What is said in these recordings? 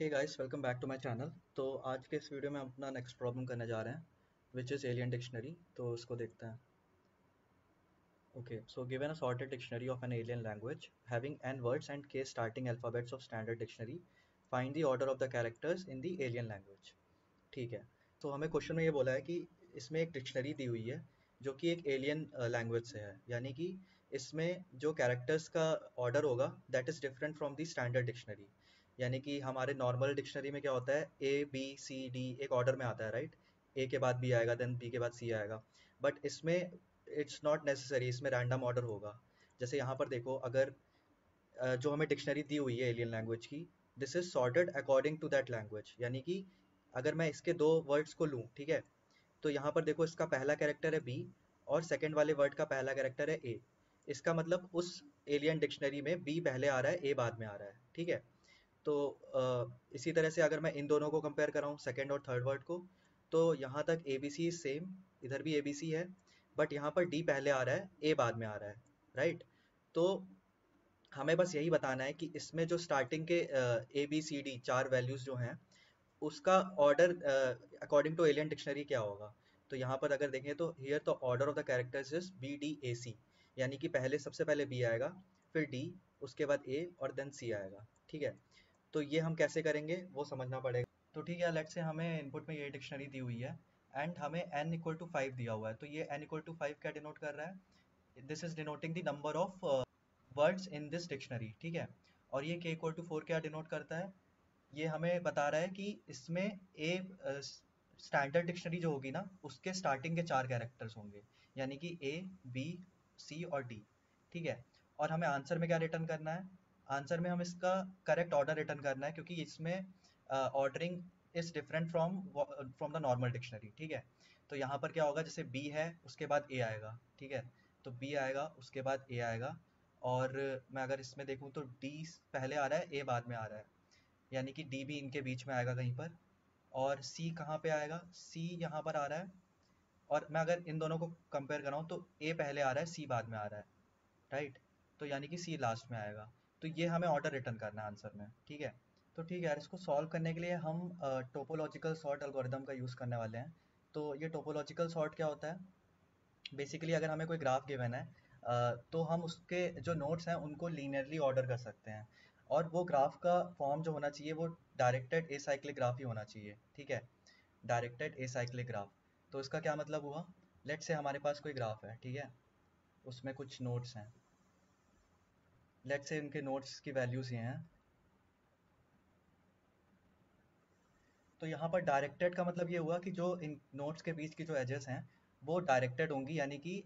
Hey guys, welcome back to my channel. तो आज के इस वीडियो में हम अपना नेक्स्ट प्रॉब्लम करने जा रहे हैं विच इज़ एलियन डिक्शनरी। तो उसको देखते हैं। Okay, so given a sorted dictionary of an alien language having n words and k starting alphabets of standard dictionary, find the order of the characters in the alien language. ठीक है, तो हमें question में ये बोला है कि इसमें एक डिक्शनरी दी हुई है जो कि एक एलियन लैंग्वेज से है, यानी कि इसमें जो कैरेक्टर्स का ऑर्डर होगा that is different from the standard dictionary. यानी कि हमारे नॉर्मल डिक्शनरी में क्या होता है, ए बी सी डी एक ऑर्डर में आता है, राइट। ए के बाद बी आएगा, देन बी के बाद सी आएगा। बट इसमें इट्स नॉट नेसेसरी, इसमें रैंडम ऑर्डर होगा। जैसे यहाँ पर देखो, अगर जो हमें डिक्शनरी दी हुई है एलियन लैंग्वेज की, this is sorted according to that language. यानी कि अगर मैं इसके दो वर्ड्स को लूँ, ठीक है, तो यहाँ पर देखो इसका पहला कैरेक्टर है बी और सेकंड वाले वर्ड का पहला कैरेक्टर है ए। इसका मतलब उस एलियन डिक्शनरी में बी पहले आ रहा है, ए बाद में आ रहा है, ठीक है। तो इसी तरह से अगर मैं इन दोनों को कंपेयर कराऊँ, सेकंड और थर्ड वर्ड को, तो यहाँ तक ए बी सी सेम, इधर भी ए बी सी है, बट यहाँ पर डी पहले आ रहा है, ए बाद में आ रहा है, राइट। तो हमें बस यही बताना है कि इसमें जो स्टार्टिंग के ए बी सी डी चार वैल्यूज जो हैं, उसका order according to alien dictionary क्या होगा। तो यहाँ पर अगर देखें तो here the order of the characters is B D A C. यानी कि पहले सबसे पहले बी आएगा, फिर डी, उसके बाद ए और देन सी आएगा, ठीक है। तो ये हम कैसे करेंगे वो समझना पड़ेगा। तो ठीक है, लेट्स से हमें इनपुट में ये डिक्शनरी दी हुई है एंड हमें n इक्वल टू 5 दिया हुआ है। तो ये n इक्वल टू 5 क्या डिनोट कर रहा है, this is denoting the number of words in this dictionary, ठीक है। और ये k इक्वल टू 4 क्या डिनोट करता है, ये हमें बता रहा है कि इसमें ए स्टैंडर्ड डिक्शनरी जो होगी ना, उसके स्टार्टिंग के चार कैरेक्टर्स होंगे, यानी कि ए बी सी और डी, ठीक है। और हमें आंसर में क्या रिटर्न करना है, आंसर में हम इसका करेक्ट ऑर्डर रिटर्न करना है, क्योंकि इसमें ordering is different from from the normal dictionary, ठीक है। तो यहाँ पर क्या होगा, जैसे बी है उसके बाद ए आएगा, ठीक है। तो बी आएगा उसके बाद ए आएगा, और मैं अगर इसमें देखूँ तो डी पहले आ रहा है, ए बाद में आ रहा है, यानी कि डी भी इनके बीच में आएगा कहीं पर। और सी कहाँ पे आएगा, सी यहाँ पर आ रहा है। और मैं अगर इन दोनों को कंपेयर कराऊँ तो ए पहले आ रहा है, सी बाद में आ रहा है, राइट। तो यानी कि सी लास्ट में आएगा। तो ये हमें ऑर्डर रिटर्न करना है आंसर में, ठीक है। तो ठीक है यार, इसको सॉल्व करने के लिए हम टोपोलॉजिकल सॉर्ट एल्गोरिदम का यूज़ करने वाले हैं। तो ये टोपोलॉजिकल सॉर्ट क्या होता है, बेसिकली अगर हमें कोई ग्राफ गिवन है, तो हम उसके जो नोड्स हैं उनको लीनियरली ऑर्डर कर सकते हैं। और वो ग्राफ का फॉर्म जो होना चाहिए वो डायरेक्टेड एसाइक्लिक ग्राफ ही होना चाहिए, ठीक है। Directed acyclic graph. तो इसका क्या मतलब हुआ, लेट से हमारे पास कोई ग्राफ है, ठीक है, उसमें कुछ नोड्स हैं। लेट से उनके नोड्स की वैल्यूज ये हैं। तो यहाँ पर डायरेक्टेड का मतलब ये हुआ कि जो इन नोड्स के बीच की जो एजेस हैं वो डायरेक्टेड होंगी, यानी कि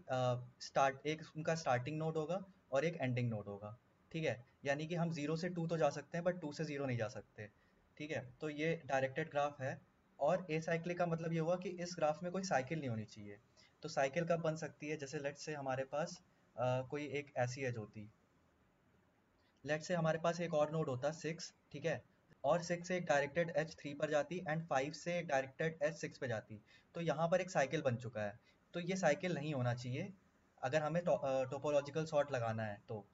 स्टार्ट एक उनका स्टार्टिंग नोड होगा और एक एंडिंग नोड होगा, ठीक है। यानी कि हम 0 से 2 तो जा सकते हैं, बट 2 से 0 नहीं जा सकते, ठीक है। तो ये डायरेक्टेड ग्राफ है। और ए साइक्लिक का मतलब ये हुआ कि इस ग्राफ में कोई साइकिल नहीं होनी चाहिए। तो साइकिल कब बन सकती है, जैसे लेट से हमारे पास कोई एक ऐसी एज होती, लेट से हमारे पास एक और नोड होता 6, ठीक है। और 6 से एक डायरेक्टेड एच 3 पर जाती एंड 5 से एक डायरेक्टेड एच 6 पे जाती। तो यहाँ पर एक साइकिल बन चुका है। तो ये साइकिल नहीं होना चाहिए अगर हमें टोपोलॉजिकल सॉर्ट लगाना है तो,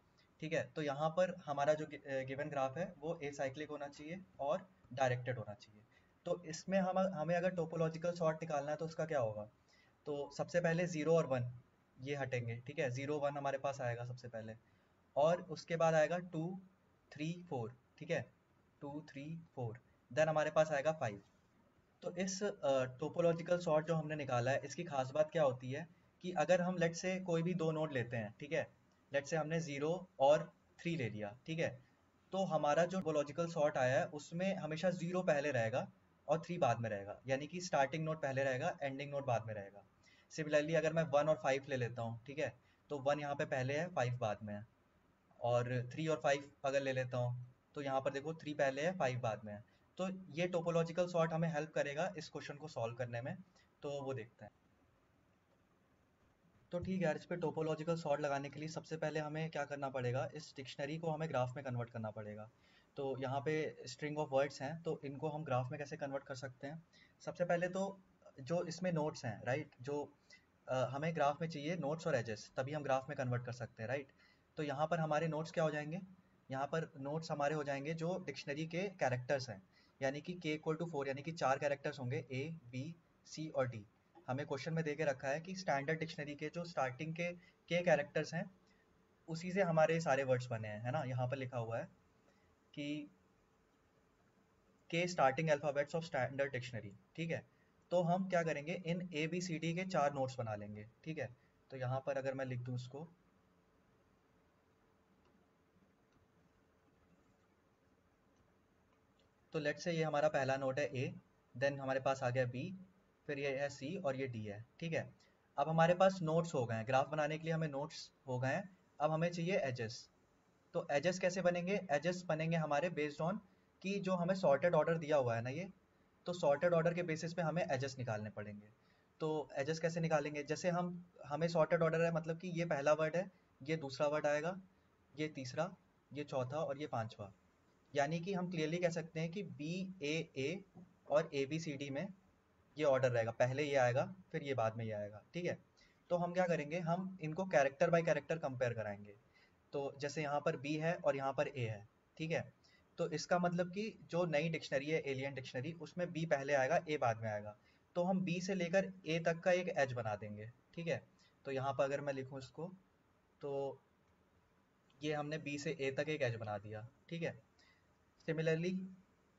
ठीक है। तो यहाँ पर हमारा जो गिवन ग्राफ है वो ए साइक्लिक होना चाहिए और डायरेक्टेड होना चाहिए। तो इसमें हम हमें अगर टोपोलॉजिकल सॉर्ट निकालना है तो उसका क्या होगा, तो सबसे पहले 0 और 1 ये हटेंगे, ठीक है। 0 1 हमारे पास आएगा सबसे पहले, और उसके बाद आएगा 2 3 4, ठीक है। 2 3 4, देन हमारे पास आएगा 5। तो इस टोपोलॉजिकल सॉर्ट जो हमने निकाला है, इसकी खास बात क्या होती है कि अगर हम लेट से कोई भी दो नोड लेते हैं, ठीक है, लेट से हमने 0 और 3 ले लिया, ठीक है। तो हमारा जो टोपोलॉजिकल सॉर्ट आया है उसमें हमेशा 0 पहले रहेगा और 3 बाद में रहेगा, यानी कि स्टार्टिंग नोड पहले रहेगा, एंडिंग नोड बाद में रहेगा। सिमिलरली अगर मैं 1 और 5 ले लेता हूँ, ठीक है, तो 1 यहाँ पे पहले है, 5 बाद में है। और 3 और 5 अगर ले लेता हूँ, तो यहाँ पर देखो 3 पहले है, 5 बाद में है। तो ये टोपोलॉजिकल सॉर्ट हमें हेल्प करेगा इस क्वेश्चन को सॉल्व करने में। तो वो देखते हैं। तो ठीक है यार, इस पे टोपोलॉजिकल सॉर्ट लगाने के लिए सबसे पहले हमें क्या करना पड़ेगा, इस डिक्शनरी को हमें ग्राफ में कन्वर्ट करना पड़ेगा। तो यहाँ पे स्ट्रिंग ऑफ वर्ड्स हैं, तो इनको हम ग्राफ में कैसे कन्वर्ट कर सकते हैं। सबसे पहले तो जो इसमें नोट्स हैं, राइट, जो हमें ग्राफ में चाहिए नोट्स और एजेस, तभी हम ग्राफ में कन्वर्ट कर सकते हैं, राइट। तो यहाँ पर हमारे नोट्स क्या हो जाएंगे, यहाँ पर नोट्स हमारे हो जाएंगे जो डिक्शनरी के कैरेक्टर्स हैं, यानी कि k इक्वल टू 4, यानी कि 4 कैरेक्टर्स होंगे A, B, C और D। हमें क्वेश्चन में दे के रखा है कि स्टैंडर्ड डिक्शनरी के जो स्टार्टिंग के k कैरेक्टर्स हैं उसी से हमारे सारे वर्ड्स बने हैं, है ना। यहाँ पर लिखा हुआ है कि के starting alphabets of standard dictionary, ठीक है। तो हम क्या करेंगे, इन ए बी सी डी के 4 नोट्स बना लेंगे, ठीक है। तो यहाँ पर अगर मैं लिख दूँ उसको, तो लेट से ये हमारा पहला नोट है ए, देन हमारे पास आ गया बी, फिर ये है सी और ये डी है, ठीक है। अब हमारे पास नोट्स हो गए हैं, ग्राफ बनाने के लिए हमें नोट्स हो गए हैं। अब हमें चाहिए एजेस। तो एजेस कैसे बनेंगे, एजेस बनेंगे हमारे बेस्ड ऑन कि जो हमें सॉर्टेड ऑर्डर दिया हुआ है ना ये, तो सॉर्टेड ऑर्डर के बेसिस पे हमें एजेस निकालने पड़ेंगे। तो एजेस कैसे निकालेंगे, जैसे हमें सॉर्टेड ऑर्डर है, मतलब कि ये पहला वर्ड है, ये दूसरा वर्ड आएगा, ये तीसरा, ये चौथा और ये पांचवा। यानी कि हम क्लियरली कह सकते हैं कि बी ए और ए बी सी डी में ये ऑर्डर रहेगा, पहले ये आएगा फिर ये बाद में ये आएगा, ठीक है। तो हम क्या करेंगे, हम इनको कैरेक्टर बाय कैरेक्टर कंपेयर कराएंगे। तो जैसे यहाँ पर बी है और यहाँ पर ए है, ठीक है। तो इसका मतलब कि जो नई डिक्शनरी है एलियन डिक्शनरी, उसमें बी पहले आएगा ए बाद में आएगा। तो हम बी से लेकर ए तक का एक एज बना देंगे, ठीक है। तो यहाँ पर अगर मैं लिखूँ इसको, तो ये हमने बी से ए तक एक एज बना दिया, ठीक है। सिमिलरली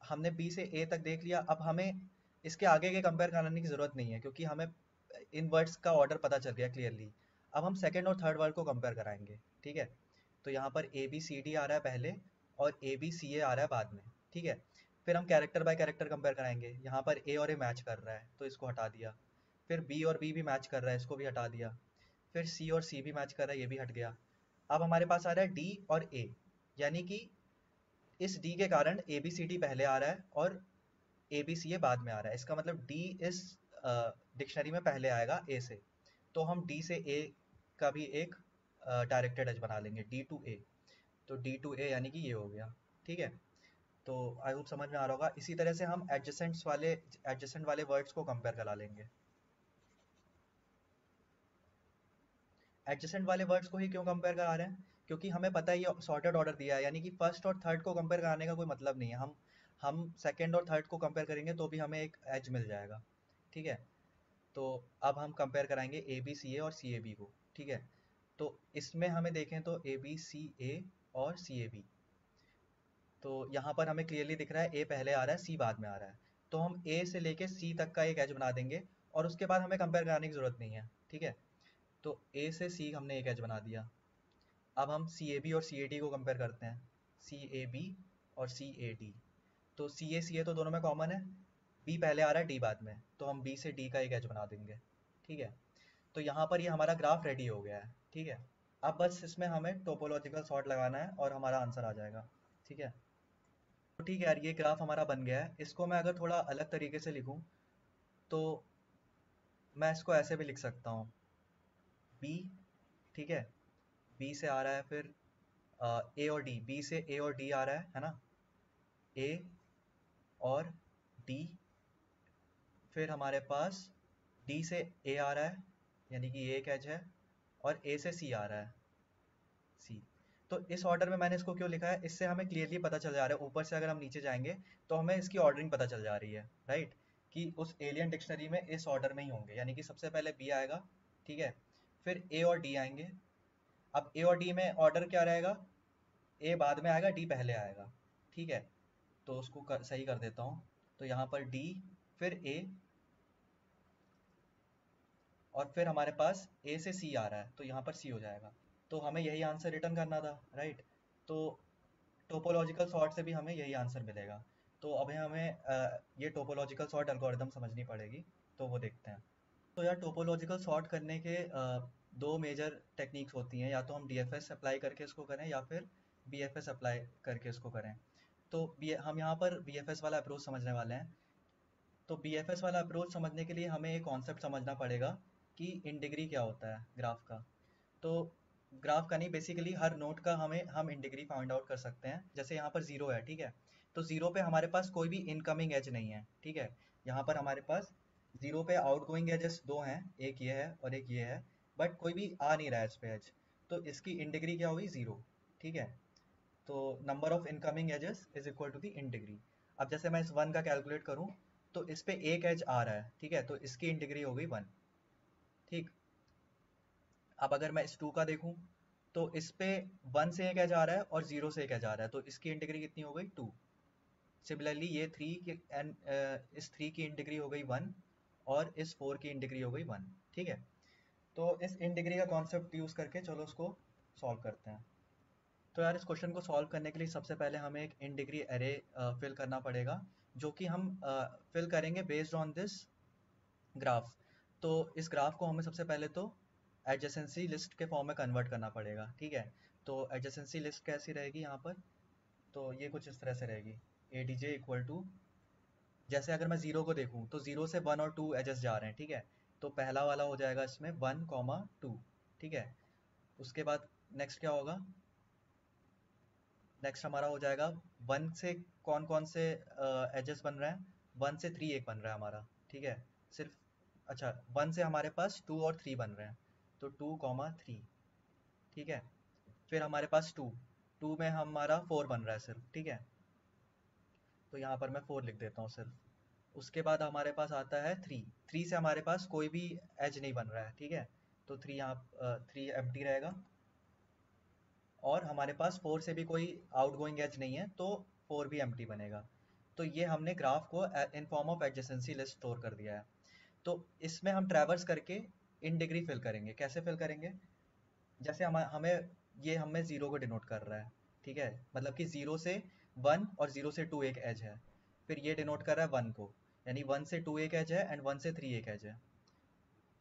हमने बी से ए तक देख लिया, अब हमें इसके आगे के कंपेयर कराने की ज़रूरत नहीं है क्योंकि हमें इन वर्ड्स का ऑर्डर पता चल गया क्लियरली। अब हम सेकंड और थर्ड वर्ड को कंपेयर कराएंगे, ठीक है। तो यहाँ पर ए बी सी डी आ रहा है पहले और ए बी सी ए आ रहा है बाद में, ठीक है। फिर हम कैरेक्टर बाय कैरेक्टर कंपेयर कराएंगे, यहाँ पर ए और ए मैच कर रहा है तो इसको हटा दिया। फिर बी और बी भी मैच कर रहा है, इसको भी हटा दिया। फिर सी और सी भी मैच कर रहा है, ये भी हट गया। अब हमारे पास आ रहा है डी और ए, यानी कि इस डी के कारण ए बी सी डी पहले आ रहा है और ए बी सी ए बाद में आ रहा है। इसका मतलब डी इस डिक्शनरी में पहले आएगा ए से। तो हम डी से ए का भी एक डायरेक्टेड एज बना लेंगे, डी टू ए। तो डी टू ए यानी कि ये हो गया, ठीक है। तो आई होप समझ में आ रहा होगा। इसी तरह से हम एडजेसेंट वाले वर्ड्स को कंपेयर करा लेंगे। एडजेसेंट वाले वर्ड्स को ही क्यों कंपेयर करा रहे हैं, क्योंकि हमें पता है ये सॉर्टेड ऑर्डर दिया है, यानी कि फर्स्ट और थर्ड को कंपेयर कराने का कोई मतलब नहीं है। हम सेकंड और थर्ड को कंपेयर करेंगे तो भी हमें एक एज मिल जाएगा, ठीक है। तो अब हम कंपेयर कराएंगे ए बी सी ए और सी ए बी को, ठीक है। तो इसमें हमें देखें तो ए बी सी ए और सी ए बी, तो यहाँ पर हमें क्लियरली दिख रहा है ए पहले आ रहा है सी बाद में आ रहा है। तो हम ए से लेके सी तक का एक एज बना देंगे और उसके बाद हमें कंपेयर कराने की ज़रूरत नहीं है, ठीक है। तो ए से सी हमने एक एज बना दिया। अब हम सी ए बी और सी ए डी को कंपेयर करते हैं, सी ए बी और सी ए डी। तो सी ए तो दोनों में कॉमन है, बी पहले आ रहा है डी बाद में, तो हम बी से डी का एक एज बना देंगे, ठीक है। तो यहाँ पर ये हमारा ग्राफ रेडी हो गया है, ठीक है। अब बस इसमें हमें टोपोलॉजिकल सॉर्ट लगाना है और हमारा आंसर आ जाएगा, ठीक है। तो ठीक है यार, ये ग्राफ हमारा बन गया है। इसको मैं अगर थोड़ा अलग तरीके से लिखूँ तो मैं इसको ऐसे भी लिख सकता हूँ, बी, ठीक है। बी से आ रहा है, फिर ए और डी, बी से ए और डी आ रहा है ना। ए और डी, फिर हमारे पास डी से ए आ रहा है, यानी कि ये एक एज है, और ए से सी आ रहा है, सी। तो इस ऑर्डर में मैंने इसको क्यों लिखा है, इससे हमें क्लियरली पता चल जा रहा है, ऊपर से अगर हम नीचे जाएंगे तो हमें इसकी ऑर्डरिंग पता चल जा रही है, राइट। कि उस एलियन डिक्शनरी में इस ऑर्डर में ही होंगे, यानी कि सबसे पहले बी आएगा, ठीक है। फिर ए और डी आएंगे। अब ए और डी में ऑर्डर क्या रहेगा, ए बाद में आएगा, डी पहले आएगा, ठीक है। तो उसको सही कर देता हूँ। तो यहाँ पर डी, फिर ए, और फिर हमारे पास ए से सी आ रहा है तो यहाँ पर सी हो जाएगा। तो हमें यही आंसर रिटर्न करना था, राइट। तो टोपोलॉजिकल सॉर्ट से भी हमें यही आंसर मिलेगा। तो अभी हमें ये टोपोलॉजिकल सॉर्ट एल्गोरिदम समझनी पड़ेगी, तो वो देखते हैं। तो यार टोपोलॉजिकल सॉर्ट करने के दो मेजर टेक्निक्स होती हैं, या तो हम डीएफएस अप्लाई करके इसको करें या फिर बीएफएस अप्लाई करके इसको करें। तो हम यहाँ पर बीएफएस वाला अप्रोच समझने वाले हैं। तो बीएफएस वाला अप्रोच समझने के लिए हमें एक कॉन्सेप्ट समझना पड़ेगा कि इन डिग्री क्या होता है ग्राफ का। तो ग्राफ का नहीं, बेसिकली हर नोड का हम इन डिग्री फाइंड आउट कर सकते हैं। जैसे यहाँ पर जीरो है, ठीक है। तो जीरो पे हमारे पास कोई भी इनकमिंग एज नहीं है, ठीक है। यहाँ पर हमारे पास जीरो पे आउटगोइंग एजेस दो हैं, एक ये है और एक ये है, बट कोई भी आ नहीं रहा है इस पे एज। तो इसकी इन डिग्री क्या हुई, जीरो, ठीक है। तो number of incoming edges is equal to the in degree. अब जैसे मैं इस 1 का कैलकुलेट करूँ तो इस पे एक एज आ रहा है, ठीक है, तो इसकी इन डिग्री हो गई 1। ठीक, अब अगर मैं इस 2 का देखूँ तो इस पे 1 से एक एज आ रहा है और 0 से एक एज आ रहा है, तो इसकी इन डिग्री कितनी हो गई 2। सिमिलरली ये 3 की एंड इस 3 की इन डिग्री हो गई 1 और इस 4 की इन डिग्री हो गई 1। ठीक है, तो इस इन डिग्री का कॉन्सेप्ट यूज़ करके चलो उसको सॉल्व करते हैं। तो यार इस क्वेश्चन को सॉल्व करने के लिए सबसे पहले हमें एक इन डिग्री एरे फिल करना पड़ेगा, जो कि हम फिल करेंगे बेस्ड ऑन दिस ग्राफ। तो इस ग्राफ को हमें सबसे पहले तो एडजेसेंसी लिस्ट के फॉर्म में कन्वर्ट करना पड़ेगा। ठीक है, तो एडजेसेंसी लिस्ट कैसी रहेगी यहाँ पर, तो ये कुछ इस तरह से रहेगी, a d j equal to, जैसे अगर मैं जीरो को देखूँ तो जीरो से 1 और 2 एजेस जा रहे हैं। ठीक है, तो पहला वाला हो जाएगा इसमें 1, 2। ठीक है, उसके बाद नेक्स्ट क्या होगा, नेक्स्ट हमारा हो जाएगा 1 से कौन कौन से एजेस बन रहे हैं, 1 से 3 एक बन रहा है हमारा। ठीक है, सिर्फ, अच्छा 1 से हमारे पास 2 और 3 बन रहे हैं, तो 2, 3। ठीक है, फिर हमारे पास 2 में हमारा 4 बन रहा है सिर्फ। ठीक है, तो यहाँ पर मैं 4 लिख देता हूँ सिर्फ। उसके बाद हमारे पास आता है 3 से हमारे पास कोई भी एज नहीं बन रहा है। ठीक है, तो 3 यहाँ 3 एम्प्टी रहेगा, और हमारे पास 4 से भी कोई आउटगोइंग एज नहीं है, तो 4 भी एम्प्टी बनेगा। तो ये हमने ग्राफ को in form of adjacency list store कर दिया है। तो इसमें हम ट्रैवर्स करके इन डिग्री फिल करेंगे। कैसे फिल करेंगे, जैसे हमें ये हमें जीरो को डिनोट कर रहा है। ठीक है, मतलब कि जीरो से 1 और जीरो से 2 एक एज है, फिर ये डिनोट कर रहा है 1 को, यानी 1 से 2 एक एज है एंड 1 से 3 एक एज है।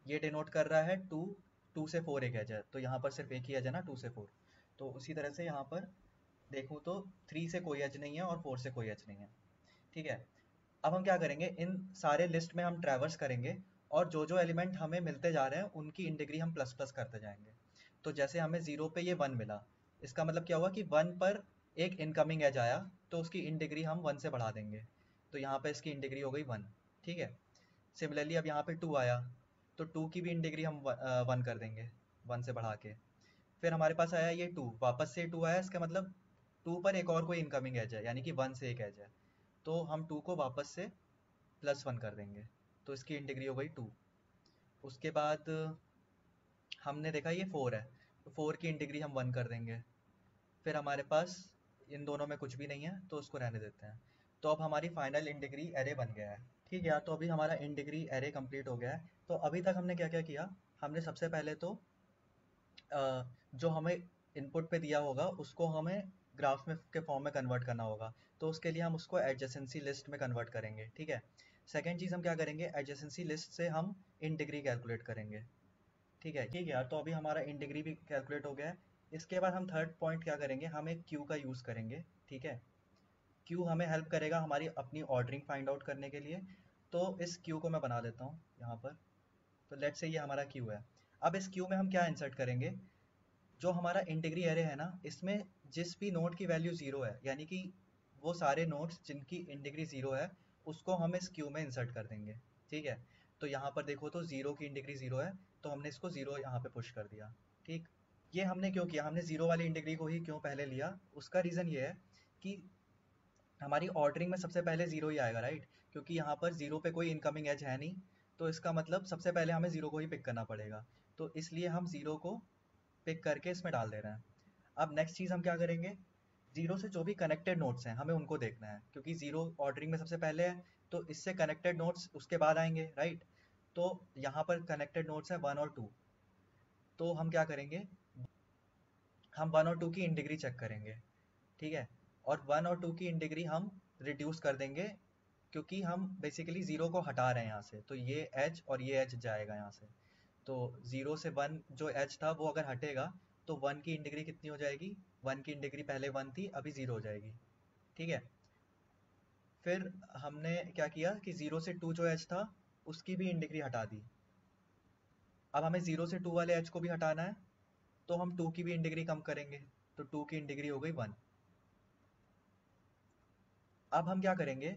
ये डिनोट कर रहा है 2 से 4 एक एज है, तो यहाँ पर सिर्फ एक ही एज है ना, 2 से 4। तो उसी तरह से यहाँ पर देखूँ तो 3 से कोई एज नहीं है और 4 से कोई एज नहीं है। ठीक है, अब हम क्या करेंगे, इन सारे लिस्ट में हम ट्रैवर्स करेंगे, और जो जो एलिमेंट हमें मिलते जा रहे हैं उनकी इन डिग्री हम प्लस प्लस करते जाएंगे। तो जैसे हमें 0 पे ये 1 मिला, इसका मतलब क्या हुआ कि 1 पर एक इनकमिंग एज आया, तो उसकी इन डिग्री हम 1 से बढ़ा देंगे, तो यहाँ पे इसकी इन डिग्री हो गई 1। ठीक है, सिमिलरली अब यहाँ पे 2 आया, तो 2 की भी इन डिग्री हम 1 कर देंगे 1 से बढ़ा के। फिर हमारे पास आया ये 2, वापस से 2 आया, इसका मतलब 2 पर एक और कोई इनकमिंग एज है, यानी कि 1 से एक एज है, तो हम 2 को वापस से +1 कर देंगे, तो इसकी इन डिग्री हो गई 2। उसके बाद हमने देखा ये 4 है, तो 4 की इन डिग्री हम 1 कर देंगे। फिर हमारे पास इन दोनों में कुछ भी नहीं है, तो उसको रहने देते हैं। तो अब हमारी फाइनल इन डिग्री एरे बन गया है। ठीक है यार, तो अभी हमारा इन डिग्री एरे कंप्लीट हो गया है। तो अभी तक हमने क्या क्या किया, हमने सबसे पहले तो जो हमें इनपुट पे दिया होगा उसको हमें ग्राफ में के फॉर्म में कन्वर्ट करना होगा, तो उसके लिए हम उसको एडजेसेंसी लिस्ट में कन्वर्ट करेंगे। ठीक है, सेकेंड चीज़ हम क्या करेंगे, एडजेसेंसी लिस्ट से हम इन डिग्री कैलकुलेट करेंगे। ठीक है यार, तो अभी हमारा इन डिग्री भी कैलकुलेट हो गया है। इसके बाद हम थर्ड पॉइंट क्या करेंगे, हम एक क्यू का यूज़ करेंगे। ठीक है, क्यू हमें हेल्प करेगा हमारी अपनी ऑर्डरिंग फाइंड आउट करने के लिए। तो इस क्यू को मैं बना लेता हूँ यहाँ पर। तो लेट्स से ये हमारा क्यू है। अब इस क्यू में हम क्या इंसर्ट करेंगे, जो हमारा इंटीग्री एरे है ना, इसमें जिस भी नोड की वैल्यू ज़ीरो है, यानी कि वो सारे नोड्स जिनकी इंटीग्री ज़ीरो है, उसको हम इस क्यू में इंसर्ट कर देंगे। ठीक है, तो यहाँ पर देखो तो ज़ीरो की इंटीग्री ज़ीरो है, तो हमने इसको ज़ीरो यहाँ पे पुश कर दिया। ठीक, ये हमने क्यों किया, हमने ज़ीरो वाली इंटीग्री को ही क्यों पहले लिया, उसका रीज़न ये है कि हमारी ऑर्डरिंग में सबसे पहले ज़ीरो ही आएगा, राइट, क्योंकि यहाँ पर ज़ीरो पे कोई इनकमिंग एज है नहीं, तो इसका मतलब सबसे पहले हमें ज़ीरो को ही पिक करना पड़ेगा, तो इसलिए हम ज़ीरो को पिक करके इसमें डाल दे रहे हैं। अब नेक्स्ट चीज़ हम क्या करेंगे, जीरो से जो भी कनेक्टेड नोड्स हैं हमें उनको देखना है, क्योंकि जीरो ऑर्डरिंग में सबसे पहले है, तो इससे कनेक्टेड नोड्स उसके बाद आएंगे, राइट। तो यहाँ पर कनेक्टेड नोड्स हैं 1 और 2, तो हम क्या करेंगे, हम 1 और 2 की इन डिग्री चेक करेंगे। ठीक है, और 1 और 2 की इन डिग्री हम रिड्यूस कर देंगे, क्योंकि हम बेसिकली ज़ीरो को हटा रहे हैं यहाँ से, तो ये एज और ये एज जाएगा यहाँ से। तो 0 से 1 जो एज था वो अगर हटेगा, तो 1 की इन डिग्री कितनी हो जाएगी, 1 की इन डिग्री पहले 1 थी, अभी 0 हो जाएगी। ठीक है, फिर हमने क्या किया कि 0 से 2 जो एज था उसकी भी इन डिग्री हटा दी। अब हमें 0 से 2 वाले एज को भी हटाना है, तो हम 2 की भी इन डिग्री कम करेंगे, तो 2 की इन डिग्री हो गई 1। अब हम क्या करेंगे,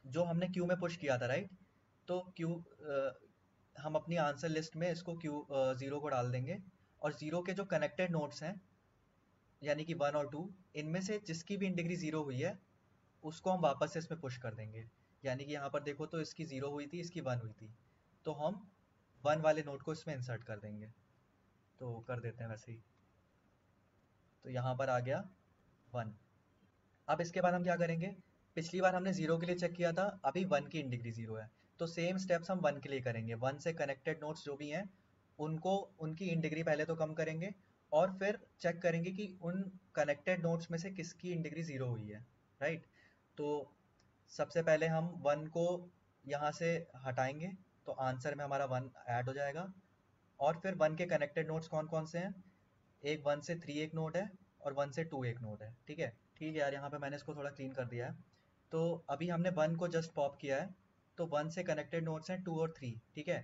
जो हमने क्यू में पुश किया था, राइट, तो क्यू हम अपनी आंसर लिस्ट में इसको क्यू ज़ीरो को डाल देंगे, और ज़ीरो के जो कनेक्टेड नोड्स हैं, यानी कि 1 और 2, इनमें से जिसकी भी इन डिग्री ज़ीरो हुई है, उसको हम वापस से इसमें पुश कर देंगे। यानी कि यहाँ पर देखो तो इसकी 0 हुई थी, इसकी 1 हुई थी, तो हम 1 वाले नोड को इसमें इंसर्ट कर देंगे। तो कर देते हैं वैसे ही। तो यहाँ पर आ गया 1। अब इसके बाद हम क्या करेंगे, पिछली बार हमने 0 के लिए चेक किया था, अभी 1 की इंडिग्री 0 है, तो सेम स्टेप्स हम 1 के लिए करेंगे। 1 से कनेक्टेड नोड्स जो भी हैं उनको, उनकी इंडिग्री पहले तो कम करेंगे, और फिर चेक करेंगे कि उन कनेक्टेड नोड्स में से किसकी इंडिग्री 0 हुई है, राइट। तो सबसे पहले हम 1 को यहाँ से हटाएंगे, तो आंसर में हमारा 1 ऐड हो जाएगा। और फिर 1 के कनेक्टेड नोड्स कौन कौन से हैं, एक 1 से 3 एक नोड है, और 1 से 2 एक नोड है, ठीक है। ठीक है यार, यहाँ पे मैंने इसको थोड़ा क्लीन कर दिया है। तो अभी हमने 1 को जस्ट पॉप किया है, तो 1 से कनेक्टेड नोड्स हैं 2 और 3, ठीक है।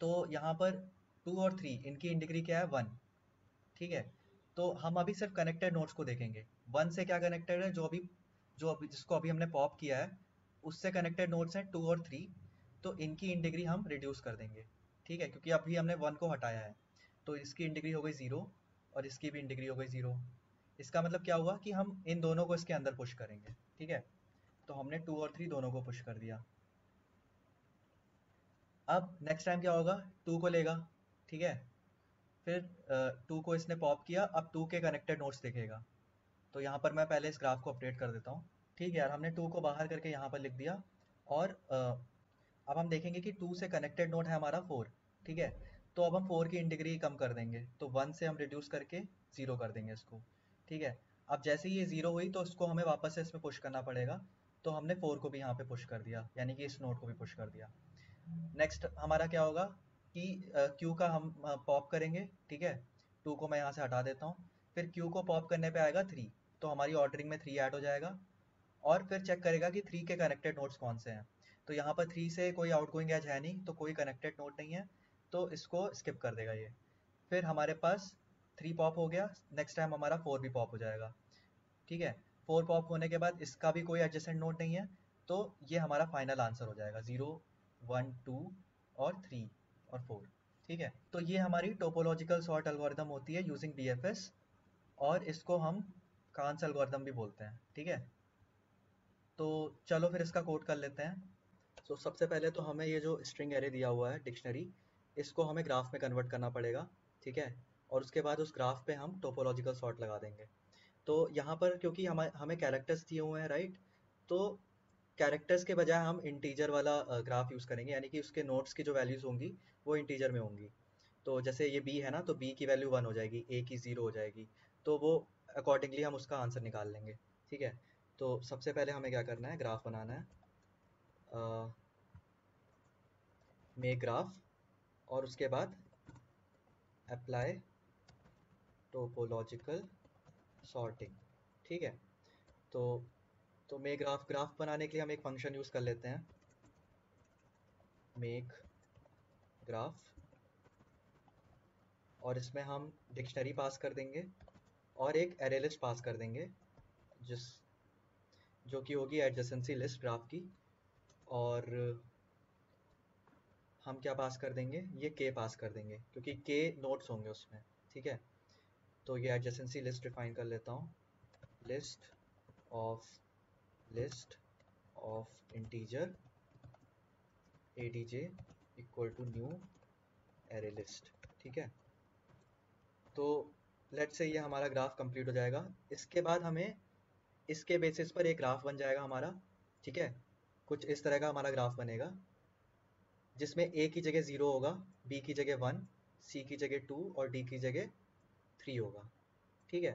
तो यहाँ पर 2 और 3 इनकी इंडिग्री क्या है, 1, ठीक है। तो हम अभी सिर्फ कनेक्टेड नोड्स को देखेंगे। 1 से क्या कनेक्टेड है, जो अभी जिसको अभी हमने पॉप किया है, उससे कनेक्टेड नोड्स हैं 2 और 3, तो इनकी इंडिग्री हम रिड्यूस कर देंगे, ठीक है, क्योंकि अभी हमने 1 को हटाया है। तो इसकी इंडिग्री हो गई 0, और इसकी भी इंडिग्री हो गई 0। इसका मतलब क्या हुआ कि हम इन दोनों को इसके अंदर पुश करेंगे, ठीक है। तो हमने 2 और 3 दोनों को पुश कर दिया। अब नेक्स्ट टाइम क्या होगा, 2 को लेगा, ठीक है। फिर 2 को इसने पॉप किया, अब 2 के कनेक्टेड नोड्स देखेगा। तो यहाँ पर मैं पहले इस ग्राफ को अपडेट कर देता हूँ। ठीक है यार, हमने 2 को बाहर करके यहाँ पर लिख दिया। और अब हम देखेंगे कि 2 से कनेक्टेड नोड है हमारा 4, ठीक है। तो अब हम 4 की इंडिग्री कम कर देंगे, तो 1 से हम रिड्यूस करके 0 कर देंगे इसको, ठीक है। अब जैसे ही ये 0 हुई तो इसको हमें वापस से इसमें पुश करना पड़ेगा। तो हमने 4 को भी यहाँ पे पुश कर दिया, यानी कि इस नोड को भी पुश कर दिया। नेक्स्ट हमारा क्या होगा कि क्यू का हम पॉप करेंगे, ठीक है। 2 को मैं यहाँ से हटा देता हूँ। फिर क्यू को पॉप करने पे आएगा 3, तो हमारी ऑर्डरिंग में 3 ऐड हो जाएगा। और फिर चेक करेगा कि 3 के कनेक्टेड नोड्स कौन से हैं। तो यहाँ पर 3 से कोई आउटगोइंग एज है नहीं, तो कोई कनेक्टेड नोड नहीं है, तो इसको स्किप कर देगा ये। फिर हमारे पास 3 पॉप हो गया, नेक्स्ट टाइम हमारा 4 भी पॉप हो जाएगा, ठीक है। 4 पॉप होने के बाद इसका भी कोई एडजेसेंट नोड नहीं है, तो ये हमारा फाइनल आंसर हो जाएगा 0, 1, 2 और 3 और 4, ठीक है। तो ये हमारी टोपोलॉजिकल सॉर्ट एल्गोरिदम होती है यूजिंग डीएफएस, और इसको हम कांस एल्गोरिदम भी बोलते हैं, ठीक है। तो चलो फिर इसका कोड कर लेते हैं। तो सबसे पहले तो हमें ये जो स्ट्रिंग एरे दिया हुआ है डिक्शनरी, इसको हमें ग्राफ में कन्वर्ट करना पड़ेगा, ठीक है। और उसके बाद उस ग्राफ पे हम टोपोलॉजिकल सॉर्ट लगा देंगे। तो यहाँ पर क्योंकि हमें हमें कैरेक्टर्स दिए हुए हैं, राइट, तो कैरेक्टर्स के बजाय हम इंटीजर वाला ग्राफ यूज़ करेंगे, यानी कि उसके नोट्स की जो वैल्यूज़ होंगी वो इंटीजर में होंगी। तो जैसे ये b है ना, तो b की वैल्यू 1 हो जाएगी, a की 0 हो जाएगी, तो वो अकॉर्डिंगली हम उसका आंसर निकाल लेंगे, ठीक है। तो सबसे पहले हमें क्या करना है, ग्राफ बनाना है, मेक ग्राफ, और उसके बाद अप्लाई टोपोलॉजिकल सॉर्टिंग, ठीक है। तो मेक ग्राफ बनाने के लिए हम एक फंक्शन यूज़ कर लेते हैं, मेक ग्राफ, और इसमें हम डिक्शनरी पास कर देंगे और एक एरे लिस्ट पास कर देंगे, जिस जो कि होगी एडजेसेंसी लिस्ट ग्राफ की। और हम क्या पास कर देंगे, ये के पास कर देंगे, क्योंकि के नोट्स होंगे उसमें, ठीक है। तो ये एडजेसेंसी लिस्ट डिफाइन कर लेता हूँ, list of integer adj equal to new array list, ठीक है। तो लेट्स से ये हमारा ग्राफ कंप्लीट हो जाएगा। इसके बाद हमें इसके बेसिस पर एक ग्राफ बन जाएगा हमारा, ठीक है। कुछ इस तरह का हमारा ग्राफ बनेगा, जिसमें a की जगह 0 होगा, b की जगह 1, c की जगह 2 और d की जगह 3 होगा, ठीक है।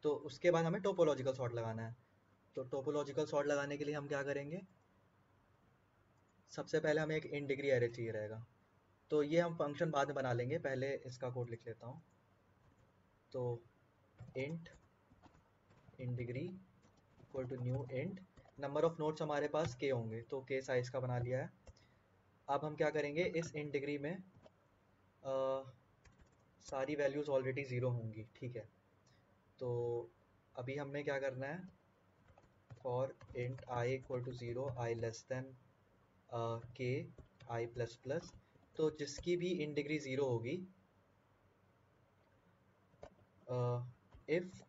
तो उसके बाद हमें टोपोलॉजिकल सॉर्ट लगाना है। तो टोपोलॉजिकल सॉर्ट लगाने के लिए हम क्या करेंगे, सबसे पहले हमें एक इन डिग्री एरे चाहिए रहेगा। तो ये हम फंक्शन बाद में बना लेंगे, पहले इसका कोड लिख लेता हूँ। तो int in degree equal to new int, number of nodes हमारे पास के होंगे, तो के साइज का बना लिया है। अब हम क्या करेंगे, इस इन डिग्री में सारी वैल्यूज़ ऑलरेडी 0 होंगी, ठीक है। तो अभी हमें क्या करना है, for int I equal to 0, I less than k i plus plus, तो जिसकी भी इन डिग्री 0 होगी, if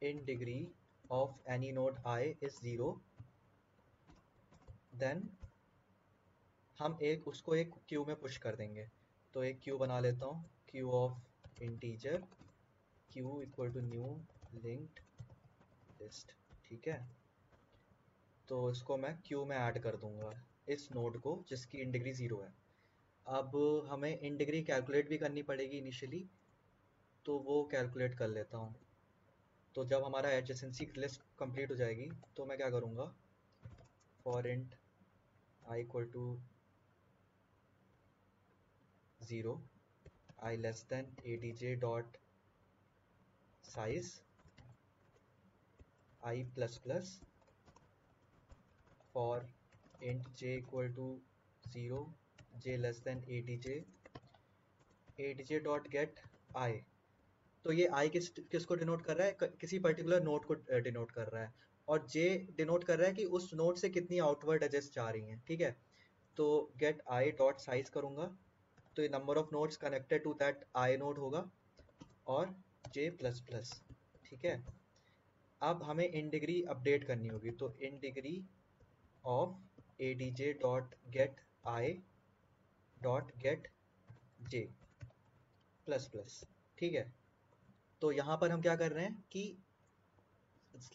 in degree of any node i is 0, then हम उसको एक क्यू में पुश कर देंगे। तो एक क्यू बना लेता हूँ, queue of integer, queue equal to new linked list. ठीक है, तो इसको मैं क्यू में ऐड कर दूंगा इस नोड को जिसकी इन डिग्री 0 है। अब हमें इन डिग्री कैलकुलेट भी करनी पड़ेगी इनिशियली, तो वो कैलकुलेट कर लेता हूँ। तो जब हमारा एडजेसेंसी लिस्ट कंप्लीट हो जाएगी तो मैं क्या करूँगा, for int I equal to 0, I less than adj dot size I plus plus, for int j equal to 0, j less than adj dot get I. तो ये आई किसको डिनोट कर रहा है, किसी पर्टिकुलर नोड को डिनोट कर रहा है, और जे डिनोट कर रहा है कि उस नोड से कितनी आउटवर्ड एजेस जा रही हैं। ठीक है, तो गेट आई डॉट साइज करूंगा, तो ये number of nodes connected to that i node होगा, और जे प्लस प्लस। ठीक है, अब हमें इन डिग्री अपडेट करनी होगी, तो इन degree of ADJ dot get I dot gate J plus plus. ठीक है, तो यहाँ पर हम क्या कर रहे हैं कि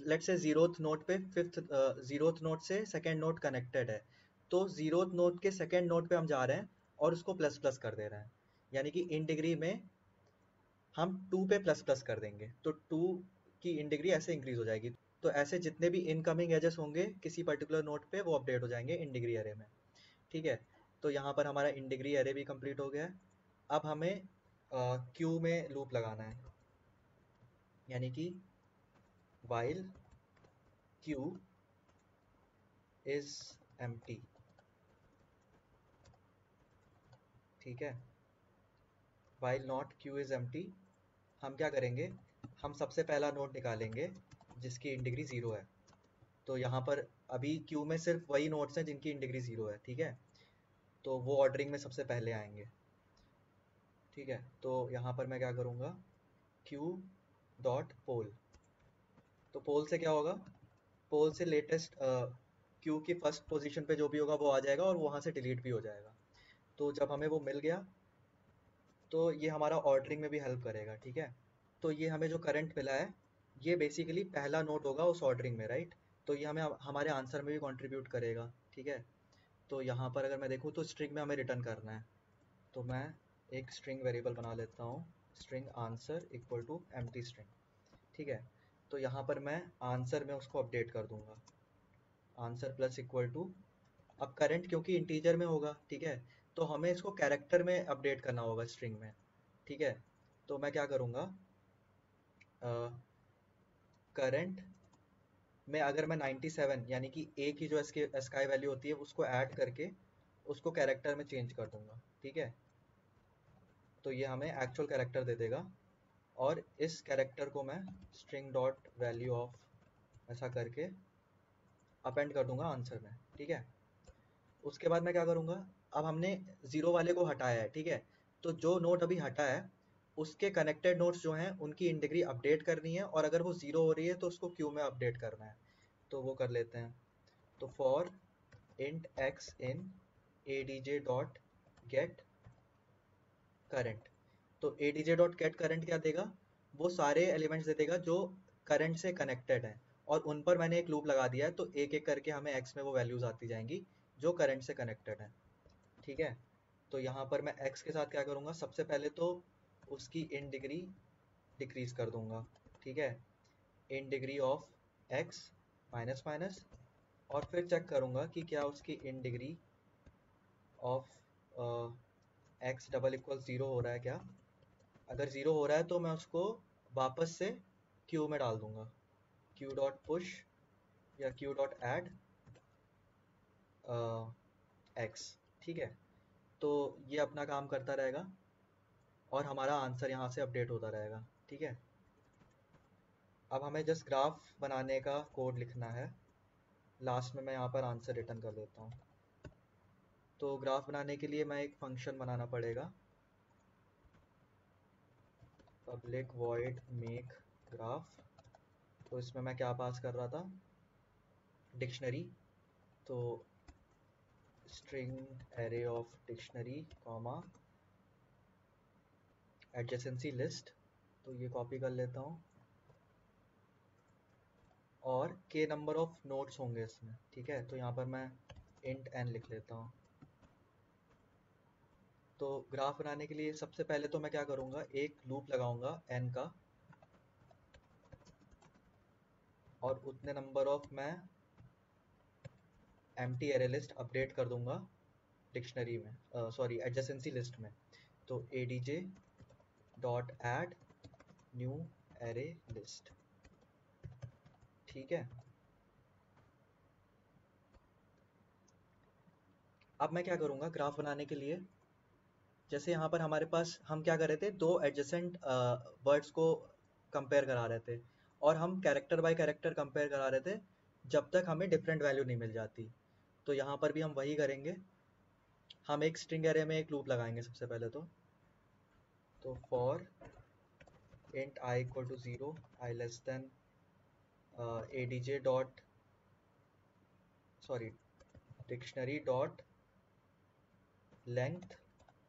लेट्स से जीरोथ नोड पे फिफ्थ जीरोथ नोड से सेकंड नोड कनेक्टेड है, तो जीरोथ नोड के सेकंड नोड पे हम जा रहे हैं और उसको प्लस प्लस कर दे रहे हैं, यानी कि इन डिग्री में हम 2 पे प्लस प्लस कर देंगे, तो 2 की इन डिग्री ऐसे इंक्रीज हो जाएगी। तो ऐसे जितने भी इनकमिंग एजेस होंगे किसी पर्टिकुलर नोड पे वो अपडेट हो जाएंगे इन डिग्री एरे में। ठीक है, तो यहाँ पर हमारा इन डिग्री एरे भी कंप्लीट हो गया है। अब हमें क्यू में लूप लगाना है, यानी कि while q is empty। ठीक है, while not q is empty, हम क्या करेंगे, हम सबसे पहला नोड निकालेंगे जिसकी इन डिग्री 0 है। तो यहाँ पर अभी क्यू में सिर्फ वही नोड्स हैं जिनकी इन डिग्री 0 है। ठीक है, तो वो ऑर्डरिंग में सबसे पहले आएंगे। ठीक है, तो यहाँ पर मैं क्या करूँगा, q डॉट पोल। तो पोल से क्या होगा, पोल से लेटेस्ट क्यू की फर्स्ट पोजीशन पे जो भी होगा वो आ जाएगा और वहाँ से डिलीट भी हो जाएगा। तो जब हमें वो मिल गया तो ये हमारा ऑर्डरिंग में भी हेल्प करेगा। ठीक है, तो ये हमें जो करंट मिला है ये बेसिकली पहला नोड होगा उस ऑर्डरिंग में, राइट। तो ये हमें हमारे आंसर में भी कंट्रीब्यूट करेगा। ठीक है, तो यहाँ पर अगर मैं देखूँ तो स्ट्रिंग में हमें रिटर्न करना है, तो मैं एक स्ट्रिंग वेरिएबल बना लेता हूँ, string answer equal to empty string. ठीक है, तो यहाँ पर मैं आंसर में उसको अपडेट कर दूंगा, आंसर प्लस इक्वल टू, अब करंट क्योंकि इंटीजर में होगा, ठीक है, तो हमें इसको कैरेक्टर में अपडेट करना होगा स्ट्रिंग में। ठीक है, तो मैं क्या करूँगा, करंट में अगर मैं 97 यानी कि ए की जो स्काई वैल्यू होती है उसको ऐड करके उसको कैरेक्टर में चेंज कर दूंगा। ठीक है, तो ये हमें एक्चुअल कैरेक्टर दे देगा, और इस कैरेक्टर को मैं स्ट्रिंग डॉट वैल्यू ऑफ ऐसा करके अपेंड कर दूंगा आंसर में। ठीक है, उसके बाद मैं क्या करूँगा, अब हमने ज़ीरो वाले को हटाया है। ठीक है, तो जो नोड अभी हटा है उसके कनेक्टेड नोड्स जो हैं उनकी इन डिग्री अपडेट करनी है, और अगर वो ज़ीरो हो रही है तो उसको क्यू में अपडेट करना है। तो वो कर लेते हैं, तो for int x in ADJ dot gate current. तो एडीजे डॉट गेट करंट क्या देगा, वो सारे एलिमेंट्स दे देगा जो करंट से कनेक्टेड हैं, और उन पर मैंने एक लूप लगा दिया है, तो एक एक करके हमें एक्स में वो वैल्यूज आती जाएंगी जो करंट से कनेक्टेड हैं। ठीक है, तो यहाँ पर मैं x के साथ क्या करूँगा, सबसे पहले तो उसकी इन डिग्री डिक्रीज कर दूंगा। ठीक है, इन degree of x minus minus, और फिर चेक करूँगा कि क्या उसकी इन degree of x double equal 0 हो रहा है क्या। अगर 0 हो रहा है तो मैं उसको वापस से q में डाल दूंगा, q डॉट पुश या q डॉट एड x। ठीक है, तो ये अपना काम करता रहेगा और हमारा आंसर यहाँ से अपडेट होता रहेगा। ठीक है, अब हमें जस्ट ग्राफ बनाने का कोड लिखना है, लास्ट में मैं यहाँ पर आंसर रिटर्न कर देता हूँ। तो ग्राफ बनाने के लिए मैं एक फंक्शन बनाना पड़ेगा, पब्लिक वॉइड मेक ग्राफ, तो इसमें मैं क्या पास कर रहा था, डिक्शनरी, तो string array of dictionary comma adjacency list, तो ये कॉपी कर लेता हूँ, और के नंबर ऑफ नोड्स होंगे इसमें, ठीक है। तो यहाँ पर मैं इंट n लिख लेता हूँ। तो ग्राफ बनाने के लिए सबसे पहले तो मैं क्या करूँगा, एक लूप लगाऊंगा n का, और उतने नंबर ऑफ मैं एम्प्टी एरे लिस्ट अपडेट कर दूंगा डिक्शनरी में, सॉरी एडजेसेंसी लिस्ट में। तो adj dot add new array list, ठीक है। अब मैं क्या करूँगा ग्राफ बनाने के लिए, जैसे यहाँ पर हमारे पास हम क्या कर रहे थे, दो एडजेसेंट वर्ड्स को कंपेयर करा रहे थे, और हम कैरेक्टर बाय कैरेक्टर कंपेयर करा रहे थे जब तक हमें डिफरेंट वैल्यू नहीं मिल जाती। तो यहाँ पर भी हम वही करेंगे, हम एक स्ट्रिंग एरे में एक लूप लगाएंगे सबसे पहले तो for int I equal to 0, I less than adj dot, sorry, dictionary dot length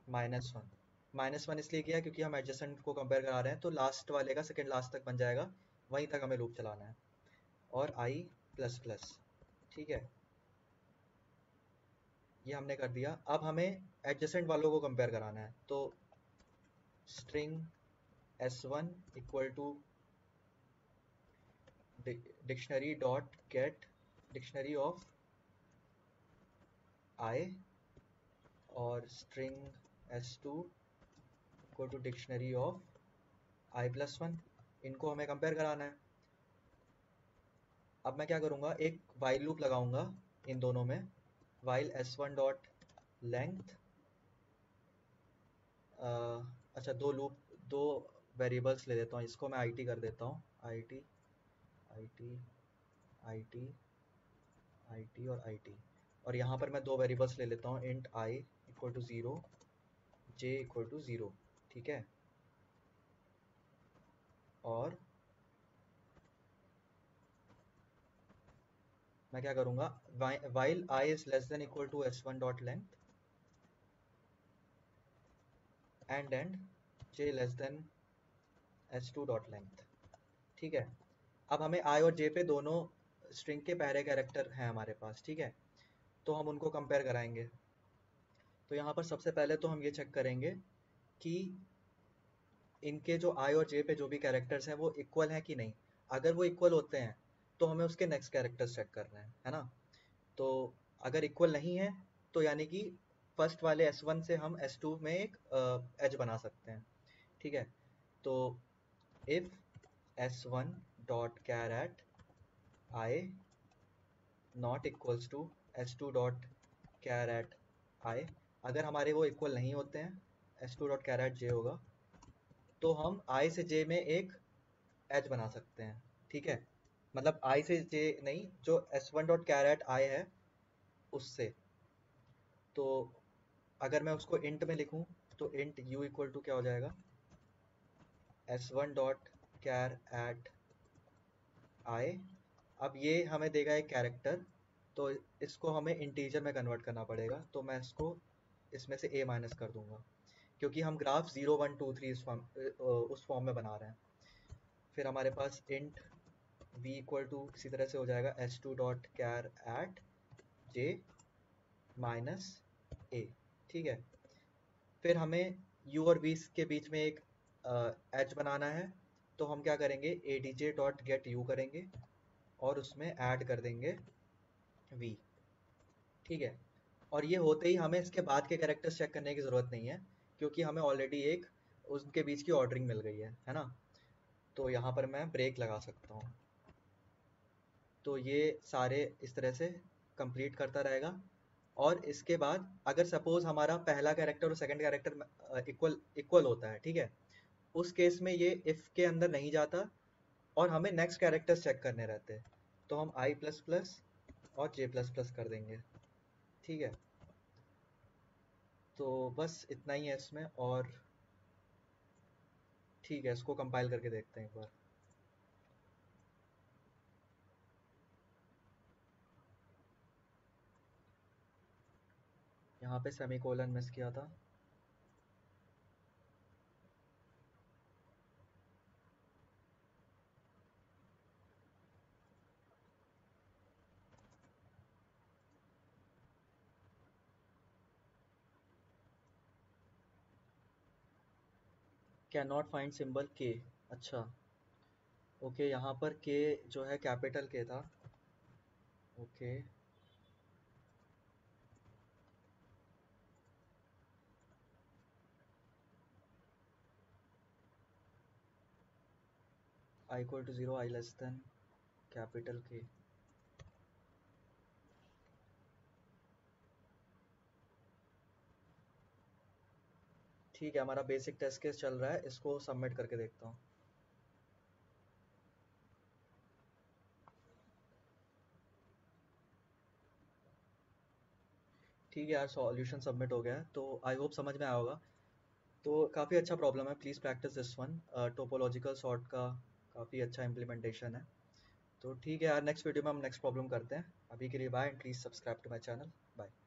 -1। -1 इसलिए किया क्योंकि हम एडजेसेंट को कंपेयर करा रहे हैं, तो लास्ट वाले का सेकंड लास्ट तक बन जाएगा, वहीं तक हमें लूप चलाना है। और आई प्लस प्लस, ठीक है, ये हमने कर दिया। अब हमें एडजेसेंट वालों को कंपेयर कराना है, तो string s1 equal to dictionary dot get dictionary of I, और string s2 equal to dictionary of i+1। इनको हमें कंपेयर कराना है। अब मैं क्या करूँगा, एक वाइल लूप लगाऊंगा इन दोनों में, वाइल s1 डॉट लेंथ, अच्छा दो वेरिएबल्स ले लेता हूँ, इसको मैं it कर देता हूँ, it it it it और it, और यहाँ पर मैं दो वेरिएबल्स ले लेता हूँ, int i equal to 0, j equal to 0, ठीक है। और मैं क्या करूँगा, while i is less than equal to s1 dot length and j less than s2 dot length, ठीक है। अब हमें i और j पे दोनों स्ट्रिंग के पहले कैरेक्टर हैं हमारे पास, ठीक है, तो हम उनको कंपेयर कराएंगे। तो यहाँ पर सबसे पहले तो हम ये चेक करेंगे कि इनके जो i और j पे जो भी कैरेक्टर्स हैं वो इक्वल हैं कि नहीं। अगर वो इक्वल होते हैं तो हमें उसके नेक्स्ट कैरेक्टर्स चेक करना है ना। तो अगर इक्वल नहीं है तो यानी कि फर्स्ट वाले s1 से हम s2 में एक एज बना सकते हैं, ठीक है। तो if s1 dot char at I not equals to s2 dot char at I, अगर हमारे वो इक्वल नहीं होते हैं, s2 dot char at j होगा, तो हम i से j में एक एज बना सकते हैं, ठीक है। मतलब i से j नहीं, जो s1 डॉट कैर एट आई है उससे। तो अगर मैं उसको इंट में लिखूं तो इंट u इक्वल टू क्या हो जाएगा, s1 डॉट कैर एट आई। अब ये हमें देगा एक कैरेक्टर, तो इसको हमें इंटीजर में कन्वर्ट करना पड़ेगा, तो मैं इसको इसमें से a माइनस कर दूंगा, क्योंकि हम ग्राफ 0 1 2 3 उस फॉर्म में बना रहे हैं। फिर हमारे पास इंट v इक्वल टू इसी तरह से हो जाएगा s2 dot char at j minus a, ठीक है। फिर हमें u और v के बीच में एक एज बनाना है, तो हम क्या करेंगे, adj डॉट गेट u करेंगे और उसमें ऐड कर देंगे v, ठीक है। और ये होते ही हमें इसके बाद के कैरेक्टर्स चेक करने की ज़रूरत नहीं है, क्योंकि हमें ऑलरेडी एक उनके बीच की ऑर्डरिंग मिल गई है ना। तो यहाँ पर मैं ब्रेक लगा सकता हूँ। तो ये सारे इस तरह से कंप्लीट करता रहेगा, और इसके बाद अगर सपोज हमारा पहला कैरेक्टर और सेकंड कैरेक्टर इक्वल इक्वल होता है, ठीक है, उस केस में ये इफ के अंदर नहीं जाता और हमें नेक्स्ट कैरेक्टर्स चेक करने रहते हैं, तो हम i प्लस प्लस और j प्लस प्लस कर देंगे, ठीक है। तो बस इतना ही है इसमें, और ठीक है, इसको कंपाइल करके देखते हैं एक बार। यहाँ पे सेमीकोलन मिस किया था। कैन नॉट फाइंड सिंबल के। अच्छा, ओके, यहाँ पर के जो है कैपिटल के था। Okay, i equal to 0, I less than capital K. ठीक है, हमारा बेसिक टेस्ट केस चल रहा है, इसको सबमिट करके देखता हूँ। ठीक है यार, सॉल्यूशन सबमिट हो गया है, तो आई होप समझ में आया होगा। तो काफ़ी अच्छा प्रॉब्लम है, please practice this one. Topological sort का काफ़ी अच्छा इम्प्लीमेंटेशन है। तो ठीक है यार, नेक्स्ट वीडियो में हम नेक्स्ट प्रॉब्लम करते हैं। अभी के लिए bye, and please subscribe to my channel. Bye.